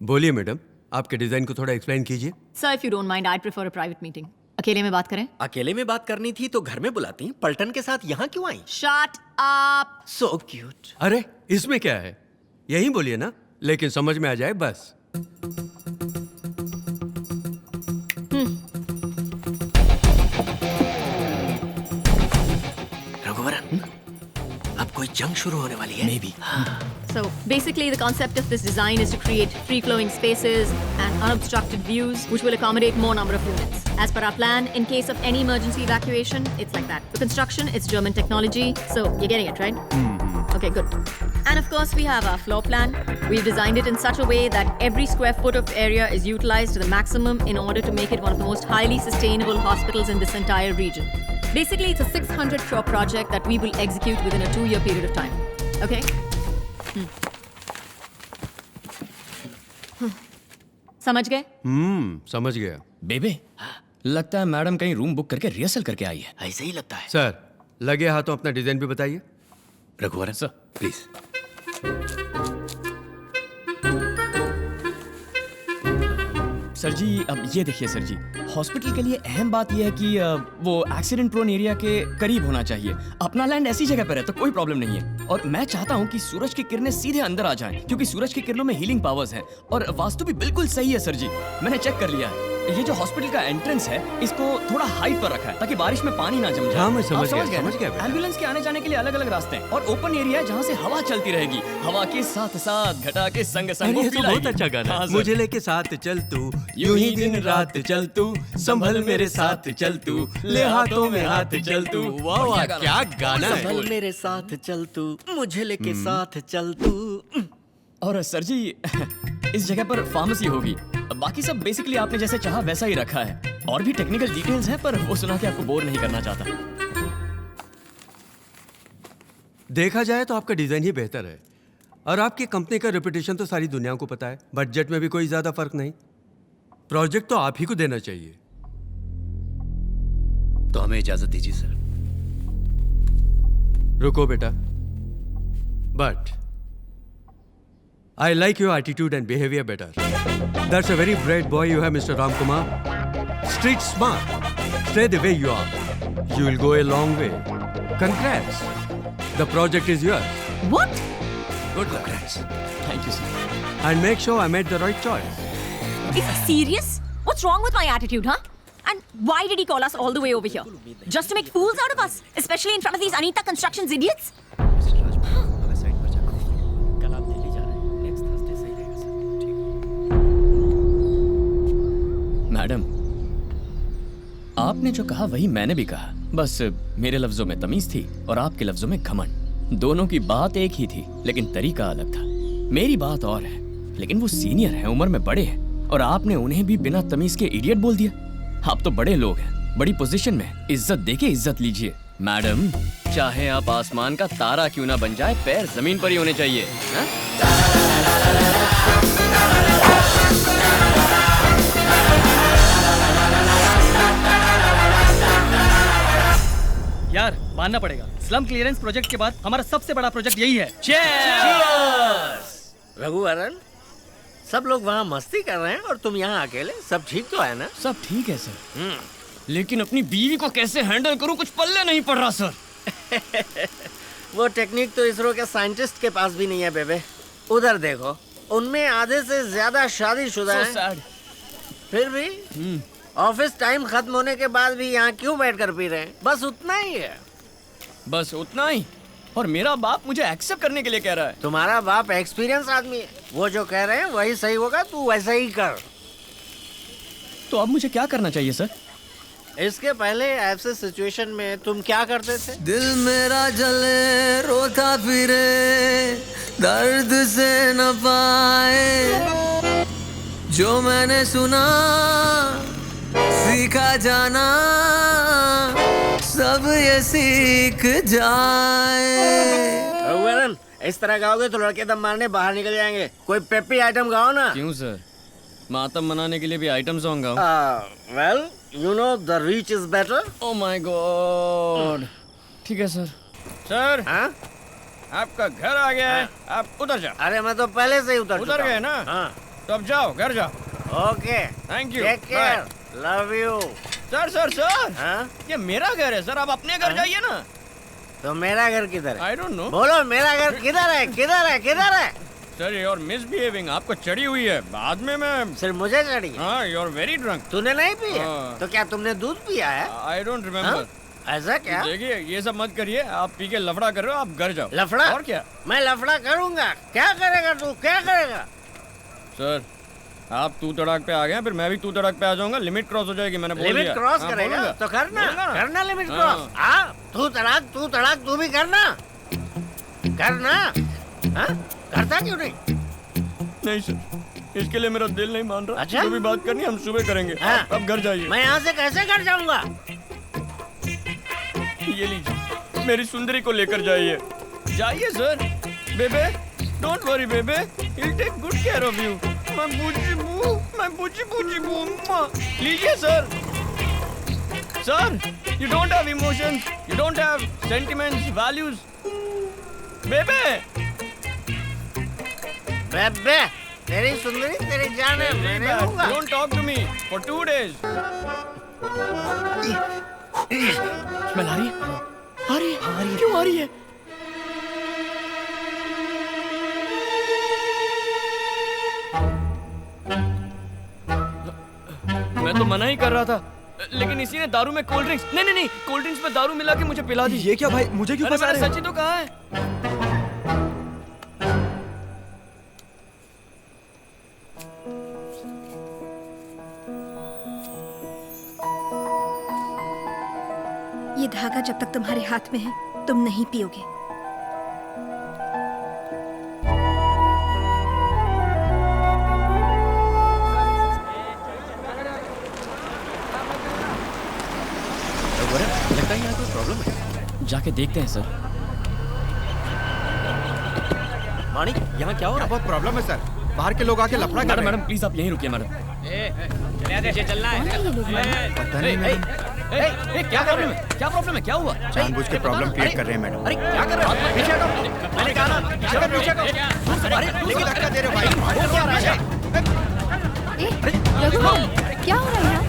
बोलिए मैडम, आपके डिजाइन को थोड़ा एक्सप्लेन कीजिए। Sir, if you don't mind, I'd prefer a private meeting. अकेले में बात करें? अकेले में बात करनी थी तो घर में बुलाती, पलटन के साथ यहाँ क्यों आई? Shut up! So cute. अरे इसमें क्या है, यही बोलिए ना, लेकिन समझ में आ जाए बस। रघुवरन, अब कोई जंग शुरू होने वाली है। Maybe. So basically, the concept of this design is to create free-flowing spaces and unobstructed views, which will accommodate more number of units. As per our plan, in case of any emergency evacuation, it's like that. The construction, it's German technology, so you're getting it, right? Okay, good. And of course, we have our floor plan. We've designed it in such a way that every square foot of area is utilized to the maximum in order to make it one of the most highly sustainable hospitals in this entire region. Basically, it's a 600 crore project that we will execute within a 2-year period of time. Okay? समझ गए? समझ गया। बेबे, लगता है madam कहीं room book करके rehearsal करके आई है। ऐसे ही लगता है। सर, लगे हाथों अपना डिजाइन भी बताइए। Raghuvaran sir, please. सर जी, अब ये देखिए सर जी, हॉस्पिटल के लिए अहम बात यह है कि वो एक्सीडेंट प्रोन एरिया के करीब होना चाहिए। अपना लैंड ऐसी जगह पर है तो कोई प्रॉब्लम नहीं है। और मैं चाहता हूँ कि सूरज की किरणें सीधे अंदर आ जाएं, क्योंकि सूरज की किरणों में हीलिंग पावर्स हैं। और वास्तु भी बिल्कुल सही है सर जी, मैंने चेक कर लिया है। ये जो हॉस्पिटल का एंट्रेंस है, इसको थोड़ा हाइट पर रखा है ताकि बारिश में पानी ना जम जाए। हाँ, मैं आप समझ गए ना? गया बेटा। एम्बुलेंस के आने जाने के लिए अलग अलग रास्ते हैं और ओपन एरिया है जहाँ से हवा चलती रहेगी। हवा के साथ साथ घटा के संग संग अरे वो ये तो पिलाएगी। बहुत अच्छा गाना हाँ, है। सर। मुझे लेके साथ चल तू, यूं ही दिन रात चल तू, संभल मेरे साथ चल तू, ले हाथों में हाथ चल तू। वाह वाह, क्या गाना है। संभल मेरे साथ चल तू, मुझे लेके साथ चल तू। और सर जी, इस जगह पर फार्मेसी होगी। बाकी सब बेसिकली आपने जैसे चाहा वैसा ही रखा है। और भी टेक्निकल डिटेल्स हैं, पर वो सुना के आपको बोर नहीं करना चाहता। देखा जाए तो आपका डिजाइन ही बेहतर है, और आपकी कंपनी का रेपुटेशन तो सारी दुनिया को पता है। बजट में भी कोई ज्यादा फर्क नहीं। प्रोजेक्ट तो आप ही को देना चाहिए। तो हमें इजाजत दीजिए सर। रुको बेटा, but I like your attitude and behavior better. That's a very bright boy you have, Mr. Ramkumar. Street smart. Stay the way you are. You will go a long way. Congrats. The project is yours. What? Good luck. Thank you sir. And make sure I made the right choice. Is he serious? What's wrong with my attitude, huh? And why did he call us all the way over here? Just to make fools out of us? Especially in front of these Anita Constructions idiots? कल आप दिल्ली जा रहे हैं, next Thursday सही रहेगा sir. ठीक। Madam, आपने जो कहा वही मैंने भी कहा। बस मेरे लफ्जों में तमीज थी और आपके लफ्जों में घमंड। दोनों की बात एक ही थी, लेकिन तरीका अलग था। मेरी बात और है, लेकिन वो सीनियर हैं, उम्र में बड़े हैं, और आपने उन्हें भी बिना तमीज के इडियट बोल दिया। आप तो बड़े लोग हैं, बड़ी पोजीशन में हैं। इज्जत देके इज्जत लीजिए। मैडम, चाहे आप आसमान का तारा क्यों ना बन जाए, पैर जमीन पर ही होने चाहिए। हाँ? यार मानना पड़ेगा, स्लम क्लियरेंस प्रोजेक्ट के बाद हमारा सबसे बड़ा प्रोजेक्ट यही है। रघुवरन, सब लोग वहाँ मस्ती कर रहे हैं और तुम यहाँ अकेले। सब ठीक तो है ना? सब ठीक है सर, लेकिन अपनी बीवी को कैसे हैंडल करूं कुछ पल्ले नहीं पड़ रहा सर। वो टेक्निक तो इसरो के साइंटिस्ट के पास भी नहीं है बेबे। उधर देखो, उनमें आधे से ज्यादा शादीशुदा So हैं। sad. फिर भी ऑफिस टाइम खत्म होने के बाद भी यहाँ क्यों बैठकर पी रहे हैं? बस उतना ही है। बस उतना ही? और मेरा बाप मुझे एक्सेप्ट करने के लिए कह रहा है। तुम्हारा बाप एक्सपीरियंस आदमी है, वो जो कह रहे हैं वही सही होगा, तू वैसा ही कर। तो अब मुझे क्या करना चाहिए सर? इसके पहले ऐसे सिचुएशन में तुम क्या करते थे? दिल मेरा जले रोता फिरे दर्द से न पाए, जो मैंने सुना सीखा जाना सब ये सीख जाए। रघुवरन, इस तरह गाओगे तो लड़के दम मारने बाहर निकल जाएंगे। कोई पेपी आइटम गाओ ना। क्यों सर? मातम मनाने के लिए भी आइटम सॉन्ग गाऊं? Well, you know the reach is better. Oh my god. ठीक है सर। सर, हाँ? आपका घर आ गया है, आप उधर जाओ। अरे मैं तो पहले से ही उतर उतर चुका गए हूँ। ना? हाँ। तो अब जाओ घर जाओ। Okay Thank you. Take care, love you. Sir sir sir, हाँ ये मेरा घर है सर, आप अपने घर जाइए ना। तो मेरा घर किधर है? आई डोंट नो बोलो मेरा घर किधर है, किधर है, किधर है? सर, यू आर मिसबिहेविंग, आपको चढ़ी हुई है। बाद में मैं सिर्फ मुझे चढ़ी है? हाँ, यू आर वेरी ड्रंक। तूने नहीं पिया? हाँ। तो क्या तुमने दूध पिया है? आई डोंट हाँ? रिमेम्बर। ऐसा क्या? देखिए ये सब मत करिए, आप पी के लफड़ा कर रहे हो, आप घर जाओ। लफड़ा? और क्या मैं लफड़ा करूंगा? क्या करेगा तू, क्या करेगा? सर, आप तू तड़ाक पे आ गए, फिर मैं भी तू तड़ाक पे आ जाऊंगा। लिमिट क्रॉस हो जाएगी, मैंने बोल दिया। लिमिट क्रॉस हाँ, करेगा बोलूंगा। तो करना, बोलूंगा ना। करना लिमिट हाँ। क्रॉस। हाँ तू तड़ाक तू भी करना, करना। हाँ करता क्यों नहीं? नहीं सर, इसके लिए मेरा दिल नहीं मान रहा। अच्छा? जो भी बात करनी है हम सुबह करेंगे। हाँ। अब घर जाइए। मैं यहाँ से कैसे घर जाऊंगा? ये लीजिए, मेरी सुंदरी को लेकर जाइए। जाइए सर। बेबे, डोंट वरी बेबे, he'll take good care of you. मैं बूची बू। लीजिए sir. Sir, you don't have emotions, you don't have sentiments, values. बेबे, बेबे तेरी सुंदरी तेरी जान है, मैं नहीं लूंगा। don't talk to me for 2 days. Smell आ रही है? आ रही है? क्यों आ रही है? मैं तो मना ही कर रहा था, लेकिन इसी ने दारू में कोल्ड ड्रिंक्स नहीं कोल्ड ड्रिंक्स में दारू मिला के मुझे पिला दी। ये क्या भाई, मुझे क्यों अरे फंसा मैंने रहे सच ही तो कहा है। ये धागा जब तक तुम्हारे हाथ में है तुम नहीं पियोगे। लगता है यहाँ कोई प्रॉब्लम है। जाके देखते हैं सर। माणिक, यहाँ क्या हो रहा है? बहुत प्रॉब्लम है सर, बाहर के लोग आके लफड़ा कर रहे हैं। मैडम प्लीज आप यहीं रुकिए मैडम। पता नहीं मैडम, क्या प्रॉब्लम है? क्या प्रॉब्लम है? क्या हुआ? जानबूझ के प्रॉब्लम क्रिएट कर रहे हैं मैडम। अरे क्या कर रहे हो? पीछे हटो। मैंने कहा ना पीछे हटो। अरे लेकिन धक्का दे रहे हो भाई। वो क्या रहा है? रघुराम, क्या हो रहा है यहाँ?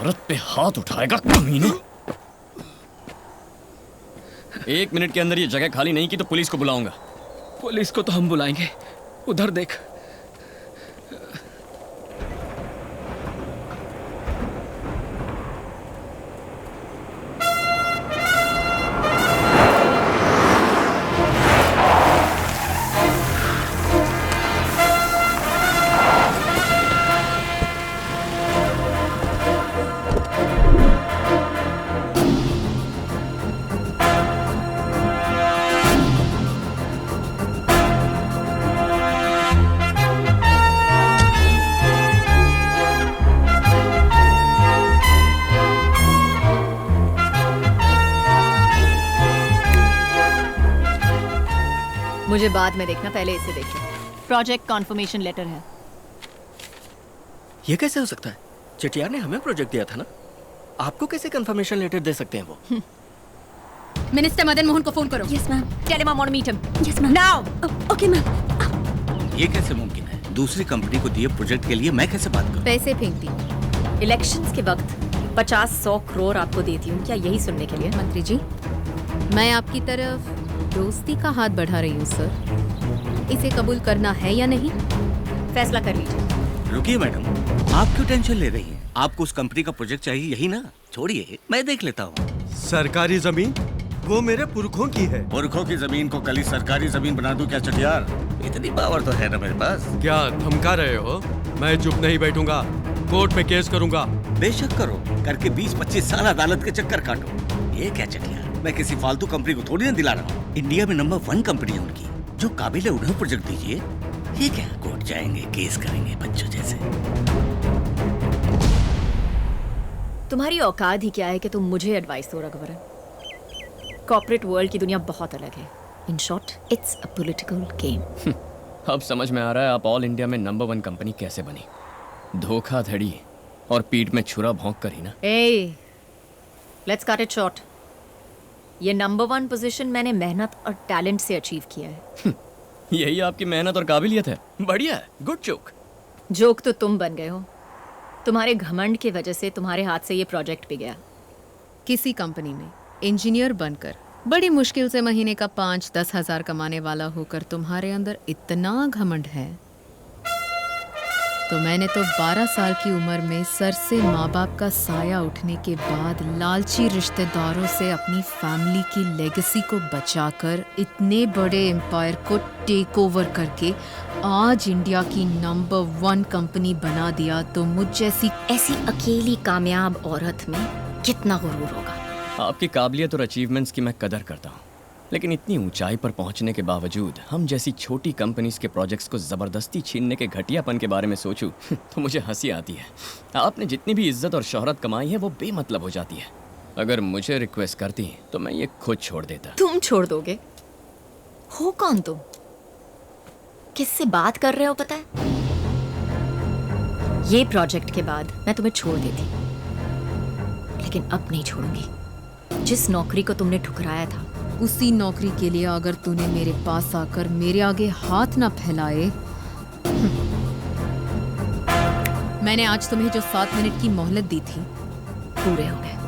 औरत पे हाथ उठाएगा कमीने। 1 मिनट के अंदर ये जगह खाली नहीं की तो पुलिस को बुलाऊंगा। पुलिस को तो हम बुलाएंगे, उधर देख। मुझे बाद में देखना, पहले इसे देखो। प्रोजेक्ट कॉन्फर्मेशन लेटर है। ये कैसे हो सकता है? चटियार ने हमें प्रोजेक्ट दिया था ना, आपको कैसे कंफर्मेशन लेटर दे सकते हैं वो? मिनिस्टर मदन मोहन को फोन करो। Yes ma'am. Tell him I want to meet him. Yes ma'am. Now. Okay ma'am. ये कैसे मुमकिन है? दूसरी कंपनी को दिए प्रोजेक्ट के लिए मैं कैसे बात करूं? पैसे फेंकती इलेक्शंस के वक्त 50-100 करोड़ आपको देती हूँ, क्या यही सुनने के लिए? मंत्री जी, मैं आपकी तरफ दोस्ती का हाथ बढ़ा रही हूँ सर। इसे कबूल करना है या नहीं? फैसला कर लीजिए। रुकिए मैडम, आप क्यों टेंशन ले रही हैं? आपको उस कंपनी का प्रोजेक्ट चाहिए यही ना? छोड़िए, मैं देख लेता हूँ। सरकारी जमीन वो मेरे पुरखों की है। पुरखों की जमीन को कल ही सरकारी जमीन बना दूं क्या चटियार? इतनी पावर तो है ना मेरे पास। क्या धमका रहे हो? मैं चुप नहीं बैठूंगा, कोर्ट में केस करूंगा। बेशक करो, करके 20-25 साल अदालत के चक्कर काटो। ये क्या चटियार, मैं किसी फालतू कंपनी को थोड़ी ना दिला रहा हूँ। इंडिया में नंबर 1 कंपनी है उनकी, जो काबिल है उन्हें प्रोजेक्ट दीजिए। ये क्या, कोर्ट जाएंगे, केस करेंगे बच्चों जैसे। तुम्हारी औकात ही क्या है कि तुम मुझे एडवाइस दो रघुवरन? कॉर्पोरेट वर्ल्ड की दुनिया बहुत अलग है। In short, it's a political game. अब समझ में आ रहा है आप ऑल इंडिया में नंबर 1 कंपनी कैसे बनी। धोखाधड़ी और पीठ में छुरा भोंक कर ही ना। ए, लेट्स कट इट शॉर्ट। ये नंबर 1 पोजीशन मैंने मेहनत और टैलेंट से अचीव किया है। यही आपकी मेहनत और काबिलियत है। बढ़िया है, गुड जोक। जोक तो तुम बन गए हो। तुम्हारे घमंड की वजह से तुम्हारे हाथ से ये प्रोजेक्ट भी गया। किसी कंपनी में इंजीनियर बनकर बड़ी मुश्किल से महीने का 5-10 हजार कमाने वाला होकर तुम्हारे अंदर इतना घमंड है, तो मैंने तो 12 साल की उम्र में सर से माँ बाप का साया उठने के बाद लालची रिश्तेदारों से अपनी फैमिली की लेगेसी को बचाकर इतने बड़े एम्पायर को टेक ओवर करके आज इंडिया की नंबर 1 कंपनी बना दिया। तो मुझ जैसी ऐसी अकेली कामयाब औरत में कितना गुरूर होगा। आपकी काबिलियत और अचीवमेंट्स की मैं कदर करता हूँ, लेकिन इतनी ऊंचाई पर पहुंचने के बावजूद हम जैसी छोटी कंपनीज के प्रोजेक्ट्स को ज़बरदस्ती छीनने के घटियापन के बारे में सोचूं तो मुझे हंसी आती है। आपने जितनी भी इज्जत और शोहरत कमाई है वो बेमतलब हो जाती है। अगर मुझे रिक्वेस्ट करती तो मैं ये खुद छोड़ देता। तुम छोड़ दोगे? हो कौन तुम? किससे बात कर रहे हो पता है? ये प्रोजेक्ट के बाद मैं तुम्हें छोड़ देती, लेकिन अब नहीं छोड़ूंगी। जिस नौकरी को तुमने ठुकराया था, उसी नौकरी के लिए अगर तूने मेरे पास आकर मेरे आगे हाथ ना फैलाए। मैंने आज तुम्हें जो 7 मिनट की मोहलत दी थी, पूरे हो गए।